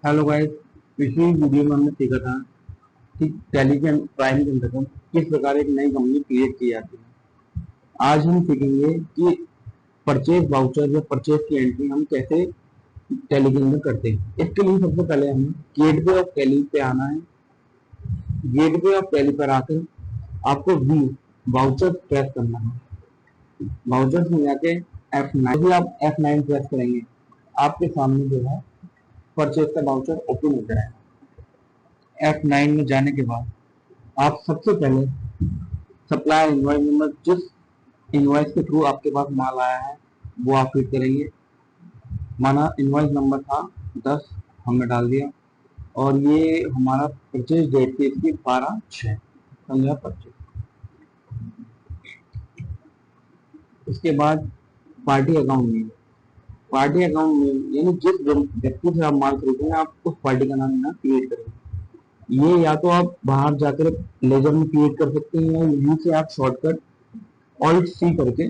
Hello guys. पिछली video में हमने सीखा था कि टैली के प्राइम के अंतर्गत किस प्रकार एक नई कंपनी क्रिएट की जाती है। आज हम सीखेंगे कि परचेज वाउचर या परचेज की एंट्री हम कैसे टैली के अंदर करते हैं। इसके लिए सबसे पहले हमें गेटवे ऑफ टैली पे आना है। गेटवे ऑफ टैली पर आकर आपको व्यू वाउचर प्रेस करना है। वाउचर में जाके F9 आप F9 प्रेस करेंगे, आपके सामने जो है परचेज का वाउचर ओपन हो जाएगा। F9 में जाने के बाद आप सबसे पहले सप्लाई इनवॉइस नंबर, जिस इनवॉइस के थ्रू आपके पास माल आया है वो आप फिट करेंगे। माना इनवॉइस नंबर था 10, हमने डाल दिया और ये हमारा परचेज डेट थी इसकी 12/6 परचेज। उसके बाद पार्टी अकाउंट में, पार्टी अकाउंट में यानी जिस व्यक्ति से आप माल खरीदेंगे आप उस पार्टी का नाम यहाँ क्रिएट करेंगे। ये या तो आप बाहर जाकर लेजर में क्रिएट कर सकते हैं या यहीं से आप शॉर्टकट ऑल्ट सी करके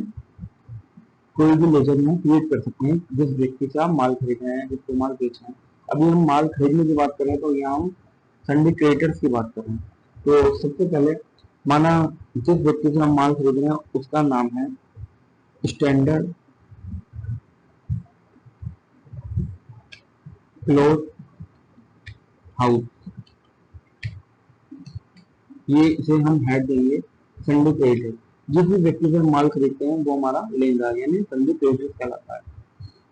कोई भी लेजर में क्रिएट कर सकते हैं जिस व्यक्ति से आप माल खरीद रहे हैं, जिसको माल बेच रहे हैं। अभी हम माल खरीदने की बात कर रहे हैं तो यहाँ हम संडे क्रिएटर्स की बात कर रहे हैं। तो सबसे पहले माना जिस व्यक्ति से हम माल खरीद रहे हैं उसका नाम है स्टैंडर्ड क्लोथ हाउस, ये इसे हम हेड देंगे संडे क्रेडिट। जिस भी व्यक्ति से हम माल खरीदते हैं वो हमारा लेनदार यानी संडे क्रेडिट कहलाता है।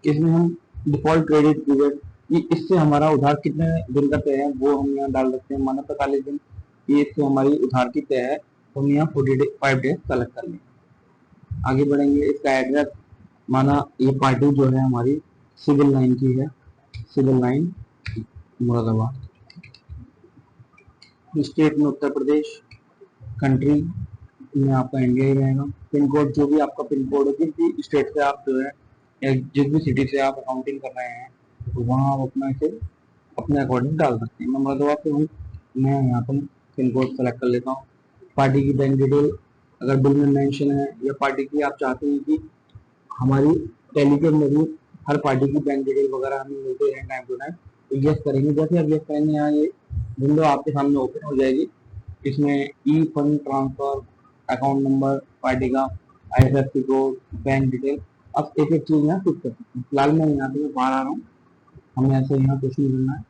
इसमें हम डिफॉल्ट क्रेडिट पीरियड, ये इससे हमारा उधार कितने दिन का तय है वो हम यहाँ डाल सकते हैं। माना 45 दिन, ये इससे हमारी उधार की तय है तो हम यहाँ 45 डेज सेलेक्ट कर लेंगे। आगे बढ़ेंगे। इसका एड्रेस, माना ये पार्टी जो है हमारी सिविल लाइन की है, सिविल लाइन मुरादाबाद। स्टेट में उत्तर प्रदेश, कंट्री में आपका इंडिया ही रहेगा। पिन कोड जो भी आपका पिन कोड है, जिस भी स्टेट से आप जो है या जिस भी सिटी से आप अकाउंटिंग कर रहे हैं तो वहाँ आप अपना इसे अपने अकॉर्डिंग डाल सकते हैं। मैं मुरादाबाद से हूँ, मैं यहाँ पर पिन कोड सेलेक्ट कर लेता हूँ। पार्टी की बैंक डिटेल अगर बिल में मेंशन है या पार्टी की आप चाहते हैं कि हमारी टैली के अंदर भी हर पार्टी की बैंक डिटेल वगैरह हमें मिलते हैं टाइम टू टाइम, तो यस करेंगे। जैसे आप यस करेंगे यहाँ ये विंडो आपके सामने ओपन हो जाएगी। इसमें e fund transfer, account number, party का IFSC कोड, बैंक डिटेल, अब एक एक चीज यहाँ फिट कर सकते हैं। फिलहाल मैं यहाँ से बाहर आ रहा हूँ, हमें ऐसे यहाँ कुछ नहीं करना है।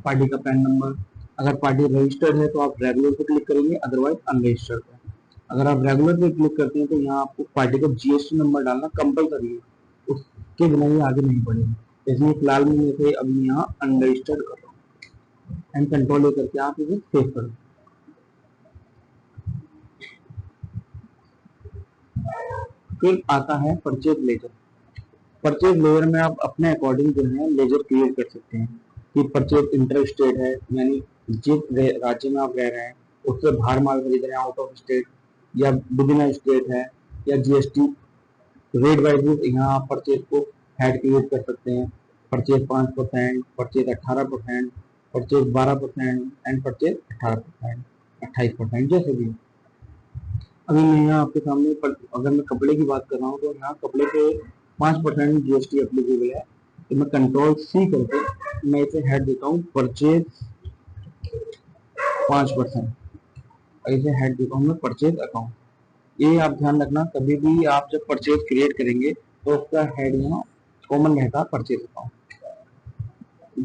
पार्टी का पैन नंबर, अगर पार्टी रजिस्टर्ड है तो आप रेगुलर पे क्लिक करेंगे, अदरवाइज अनरजिस्टर्ड है। अगर आप रेगुलर पे क्लिक करते हैं तो यहाँ आपको पार्टी का GST नंबर डालना कंपलसरी है, उसके बिना ये आगे नहीं बढ़ेगा। इसलिए फिलहाल मैं इसे अभी यहाँ अनरजिस्टर्ड कर रहा हूँ एंड कंट्रोल करके आप इसे सेव कर। फिर आता है परचेज लेजर। परचेज लेजर में आप अपने अकॉर्डिंग जो है लेजर क्रिएट कर सकते हैं कि परचेज इंटर स्टेट है, यानी जिस राज्य में आप रह रहे हैं उससे बाहर माल खरीद रहे हैं, आउट ऑफ स्टेट या विद इन स्टेट है, या GST रेट वाइज यहाँ आप परचेज को हेड क्रिएट कर सकते हैं। Purchase 5%, purchase 18%, purchase 12% and purchase 18%, 28%, जैसे भी। अभी मैं यहाँ आपके सामने अगर मैं कपड़े की बात कर रहा हूँ तो यहाँ कपड़े पे 5% GST एप्लीकेबल है। तो मैं कंट्रोल C करके मैं इसे हेड देता हूँ परचेज 5%, इसे हेड देता हूँ मैं परचेज अकाउंट। ये आप ध्यान रखना, कभी भी आप जब परचेज क्रिएट करेंगे तो उसका हेड यहाँ कॉमन रहता है परचेज अकाउंट।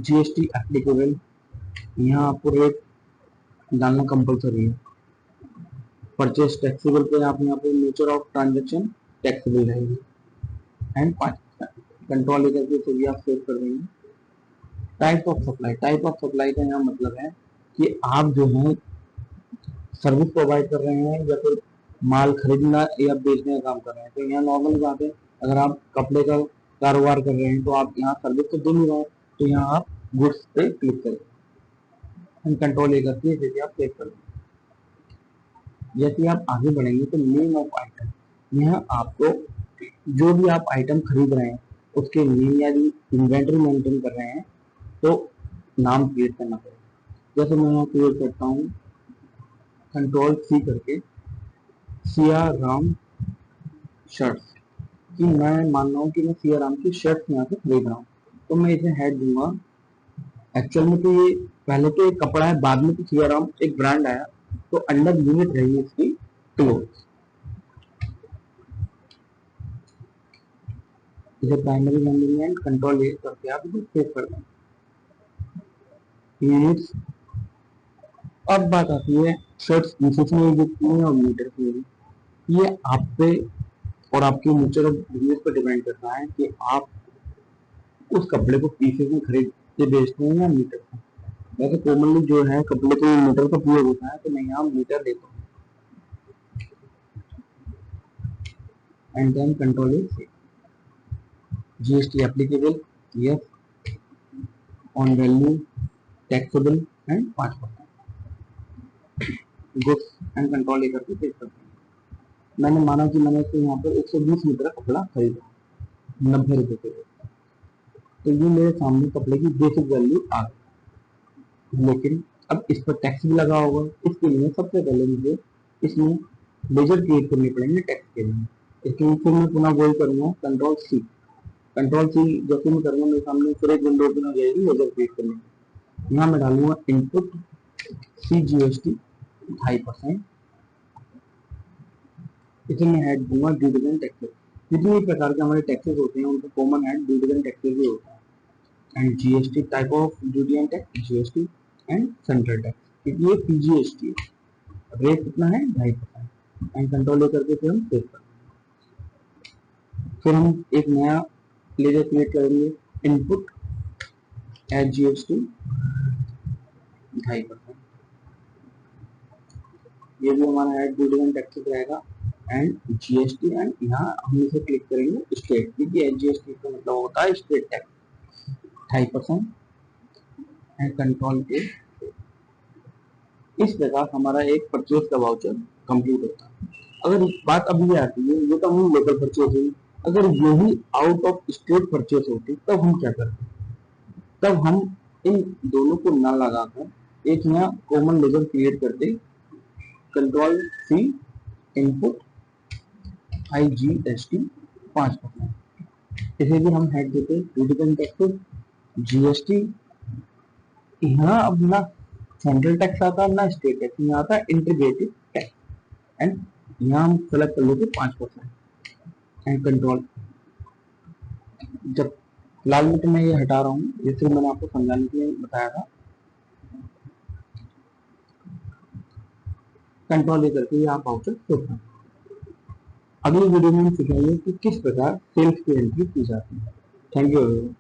GST एप्लीकेबल, यहाँ आपको रेट डालना कंपलसरी है। परचेज टैक्सेबल पे आप यहाँ पे नेचर ऑफ ट्रांजेक्शन टैक्सेबल रहेगी एंड 5%। कंट्रोल लेकर के तो भी आप सेव कर देंगे। Type of supply, type of supply का यहाँ मतलब है कि आप जो है सर्विस प्रोवाइड कर रहे हैं या फिर माल खरीदना या बेचने का काम कर रहे हैं। तो यहाँ नॉर्मल बात है, अगर आप कपड़े का कारोबार कर रहे हैं तो आप यहाँ सर्विस तो दे नहीं रहे हैं, तो यहाँ आप गुड्स पे क्लिक करें, कंट्रोल लेकर के इसे आप सेव कर देंगे। जैसे आप आगे बढ़ेंगे तो नेम ऑफ आइटम, यहाँ आपको जो भी आप आइटम खरीद रहे हैं उसके नेम या इन्वेंटरी मेंटेन कर रहे हैं तो नाम क्रिएट करना पड़ेगा। जैसे मैं यहाँ क्रिएट करता हूँ कंट्रोल C करके सिया राम शर्ट्स, कि मैं मान रहा हूँ कि मैं सिया राम की शर्ट यहाँ से खरीद रहा हूँ। तो मैं इसे हेड दूंगा। एक्चुअल में तो ये पहले तो एक कपड़ा है, बाद में तो थियरम एक ब्रांड आया, तो अंडर यूनिट रहेगी इसकी क्लोथ। इसे प्राइमरी हैंडलिंग एंड कंट्रोल ए करके आप इसे सेव कर दें यूनिट्स। अब बात आती है शर्ट्स पीसेस में यूज में और मीटर में भी। ये आप पे और आपके नेचर ऑफ बिजनेस पर डिपेंड करता है कि आप उस कपड़े को पीसेस में खरीद के बेचते हैं या मीटर में। वैसे कॉमनली जो है कपड़े को मीटर का प्रयोग होता है, तो मैं यहाँ मीटर लेता हूँ and then control is GST applicable, yes, on value, taxable and 5%, goods and control लेकर के पेश करते हैं। मैंने माना कि मैंने इससे यहाँ पर 120 मीटर का कपड़ा खरीदा 90 रुपए के, तो ये मेरे सामने कपड़े की बेसिक वैल्यू आ गई। लेकिन अब इस पर टैक्स भी लगा होगा, इसके लिए सबसे पहले मुझे इसमें लेजर क्रिएट करने पड़ेंगे टैक्स के लिए। इसके लिए मैं पुनः वही करूंगा कंट्रोल सी। कंट्रोल सी जैसे मैं करूंगा मेरे सामने फिर एक विंडो ओपन हो जाएगी लेजर क्रिएट करने की। यहाँ मैं डालूंगा इनपुट सी जीएसटी 2.5%। इसे मैं हेड दूंगा ड्यूटीज एंड टैक्सेस। जितने भी प्रकार के हमारे टैक्सेस होते हैं उनका common head duties and taxes ही होता है। And GST type of duty and tax GST and central tax, क्योंकि ये पीजीएसटी है। रेट कितना है 2.5% एंड कंट्रोल करके फिर हम सेव कर। फिर हम एक नया लेजर क्रिएट करेंगे इनपुट एट जीएसटी 2.5%। ये भी हमारा हेड ड्यूटी एंड टैक्सेस रहेगा एंड जीएसटी एंड यहाँ हम इसे क्लिक करेंगे स्टेट, क्योंकि एच जीएसटी का मतलब होता है स्टेट टैक्स 2.5% एंड कंट्रोल के। इस प्रकार हमारा एक परचेज का वाउचर कंप्लीट होता है। अगर बात अभी आती है, ये तो हम लोकल परचेज हुई, अगर यही आउट ऑफ स्टेट परचेज होती तब हम क्या करते? तब हम इन दोनों को ना लगाकर एक यहाँ कॉमन लेजर क्रिएट करते, कंट्रोल सी इनपुट IGST 5%। इसे भी हम हेड देते ड्यूटी टैक्सेस जीएसटी। यहाँ अब ना सेंट्रल टैक्स आता है ना स्टेट टैक्स, यहाँ आता है इंटीग्रेटेड टैक्स एंड यहाँ हम सेलेक्ट कर लेते 5% एंड कंट्रोल। जब फिलहाल में तो मैं ये हटा रहा हूँ, ये सिर्फ मैंने आपको समझाने के लिए बताया था। कंट्रोल ये करके आप वाउचर सेव कर। अगली वीडियो में हम सिखाएंगे कि किस प्रकार सेल्स की एंट्री की जाती है। Thank you.